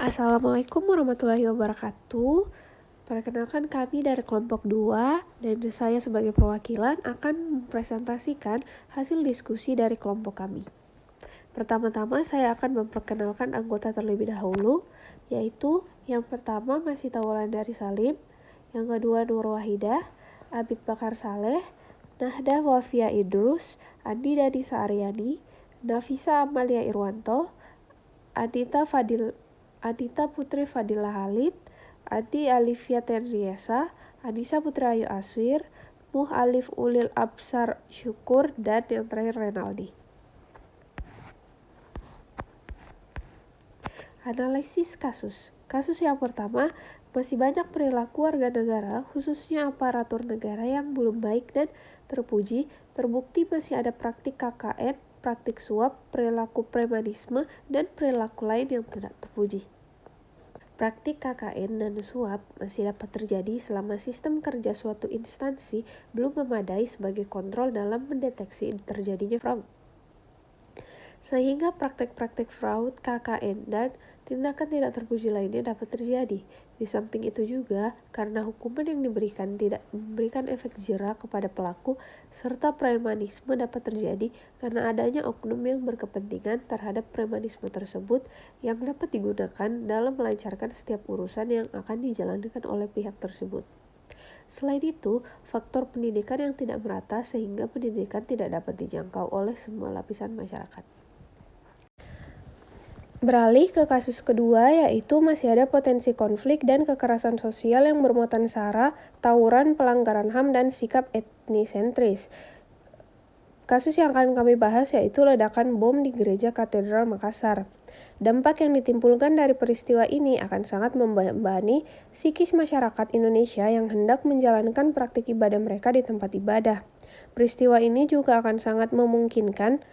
Assalamualaikum warahmatullahi wabarakatuh. Perkenalkan kami dari kelompok 2 dan saya sebagai perwakilan akan mempresentasikan hasil diskusi dari kelompok kami. Pertama-tama saya akan memperkenalkan anggota terlebih dahulu, yaitu yang pertama Masih Taulandari Salim, yang kedua Nur Wahidah, Abid Bakar Saleh, Nahda Wafia Idrus, Andi Danisa Aryani, Nafisa Amalia Irwanto, Adita Putri Fadila Halid, Adi Alifia Tenriesa, Anissa Putri Ayu Aswir, Muh Alif Ulil Absar Syukur, dan yang terakhir Renaldi. Analisis kasus. Kasus yang pertama, masih banyak perilaku warga negara, khususnya aparatur negara yang belum baik dan terpuji. Terbukti masih ada praktik KKN, praktik suap, perilaku premanisme, dan perilaku lain yang tidak terpuji. Praktik KKN dan suap masih dapat terjadi selama sistem kerja suatu instansi belum memadai sebagai kontrol dalam mendeteksi terjadinya fraud. Sehingga praktek-praktek fraud, KKN, dan tindakan tidak terpuji lainnya dapat terjadi. Di samping itu juga, karena hukuman yang diberikan tidak memberikan efek jera kepada pelaku, serta premanisme dapat terjadi karena adanya oknum yang berkepentingan terhadap premanisme tersebut yang dapat digunakan dalam melancarkan setiap urusan yang akan dijalankan oleh pihak tersebut. Selain itu, faktor pendidikan yang tidak merata sehingga pendidikan tidak dapat dijangkau oleh semua lapisan masyarakat. Beralih ke kasus kedua, yaitu masih ada potensi konflik dan kekerasan sosial yang bermuatan sara, tawuran, pelanggaran HAM, dan sikap etnisentris. Kasus yang akan kami bahas yaitu ledakan bom di Gereja Katedral Makassar. Dampak yang ditimbulkan dari peristiwa ini akan sangat membebani psikis masyarakat Indonesia yang hendak menjalankan praktik ibadah mereka di tempat ibadah. Peristiwa ini juga akan sangat memungkinkan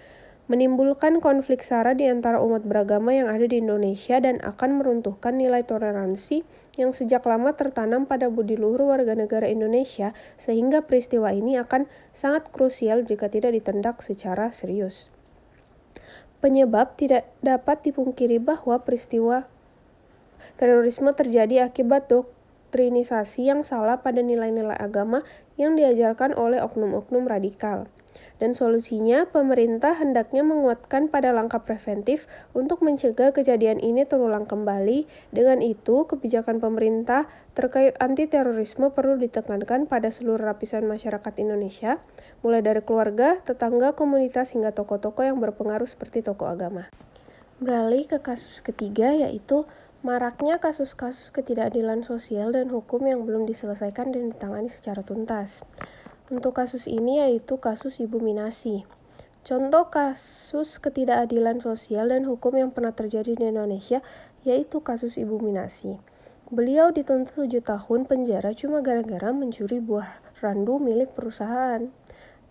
menimbulkan konflik sara di antara umat beragama yang ada di Indonesia dan akan meruntuhkan nilai toleransi yang sejak lama tertanam pada budi luhur warga negara Indonesia, sehingga peristiwa ini akan sangat krusial jika tidak ditindak secara serius. Penyebab tidak dapat dipungkiri bahwa peristiwa terorisme terjadi akibat doktrinisasi yang salah pada nilai-nilai agama yang diajarkan oleh oknum-oknum radikal. Dan solusinya, pemerintah hendaknya menguatkan pada langkah preventif untuk mencegah kejadian ini terulang kembali. Dengan itu, kebijakan pemerintah terkait anti-terorisme perlu ditekankan pada seluruh lapisan masyarakat Indonesia, mulai dari keluarga, tetangga, komunitas, hingga tokoh-tokoh yang berpengaruh seperti tokoh agama. Beralih ke kasus ketiga, yaitu maraknya kasus-kasus ketidakadilan sosial dan hukum yang belum diselesaikan dan ditangani secara tuntas. Untuk kasus ini yaitu kasus Ibu Minasi. Contoh kasus ketidakadilan sosial dan hukum yang pernah terjadi di Indonesia yaitu kasus Ibu Minasi. Beliau dituntut 7 tahun penjara cuma gara-gara mencuri buah randu milik perusahaan.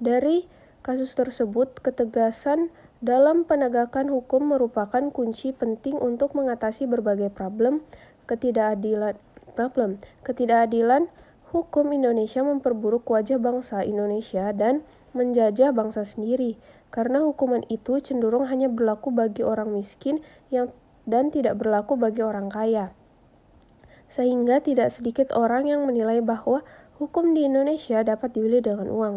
Dari kasus tersebut, ketegasan dalam penegakan hukum merupakan kunci penting untuk mengatasi berbagai ketidakadilan hukum Indonesia memperburuk wajah bangsa Indonesia dan menjajah bangsa sendiri, karena hukuman itu cenderung hanya berlaku bagi orang miskin dan tidak berlaku bagi orang kaya. Sehingga tidak sedikit orang yang menilai bahwa hukum di Indonesia dapat dibeli dengan uang.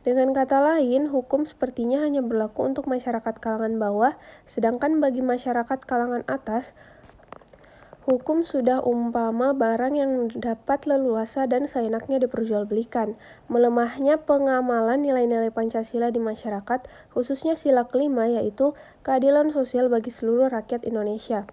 Dengan kata lain, hukum sepertinya hanya berlaku untuk masyarakat kalangan bawah, sedangkan bagi masyarakat kalangan atas, hukum sudah umpama barang yang dapat leluasa dan seenaknya diperjualbelikan. Melemahnya pengamalan nilai-nilai Pancasila di masyarakat, khususnya sila kelima yaitu keadilan sosial bagi seluruh rakyat Indonesia.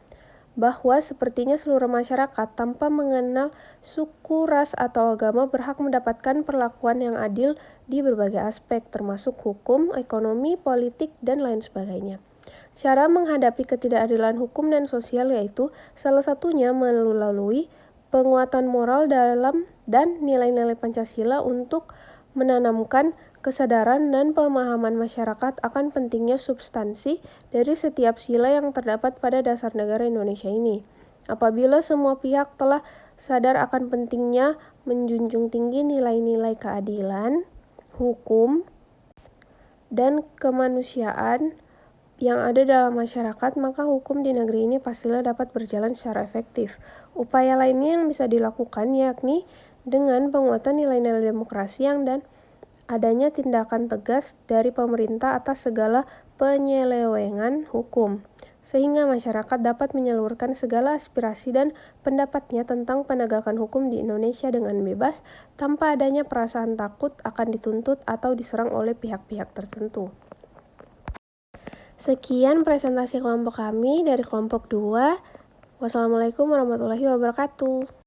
Bahwa sepertinya seluruh masyarakat tanpa mengenal suku, ras, atau agama berhak mendapatkan perlakuan yang adil di berbagai aspek, termasuk hukum, ekonomi, politik, dan lain sebagainya. Cara menghadapi ketidakadilan hukum dan sosial yaitu salah satunya melalui penguatan moral dalam dan nilai-nilai Pancasila untuk menanamkan kesadaran dan pemahaman masyarakat akan pentingnya substansi dari setiap sila yang terdapat pada dasar negara Indonesia ini. Apabila semua pihak telah sadar akan pentingnya menjunjung tinggi nilai-nilai keadilan, hukum, dan kemanusiaan, yang ada dalam masyarakat, maka hukum di negeri ini pastilah dapat berjalan secara efektif. Upaya lainnya yang bisa dilakukan yakni dengan penguatan nilai-nilai demokrasi dan adanya tindakan tegas dari pemerintah atas segala penyelewengan hukum, sehingga masyarakat dapat menyalurkan segala aspirasi dan pendapatnya tentang penegakan hukum di Indonesia dengan bebas, tanpa adanya perasaan takut akan dituntut atau diserang oleh pihak-pihak tertentu. Sekian presentasi kelompok kami dari kelompok 2. Wassalamualaikum warahmatullahi wabarakatuh.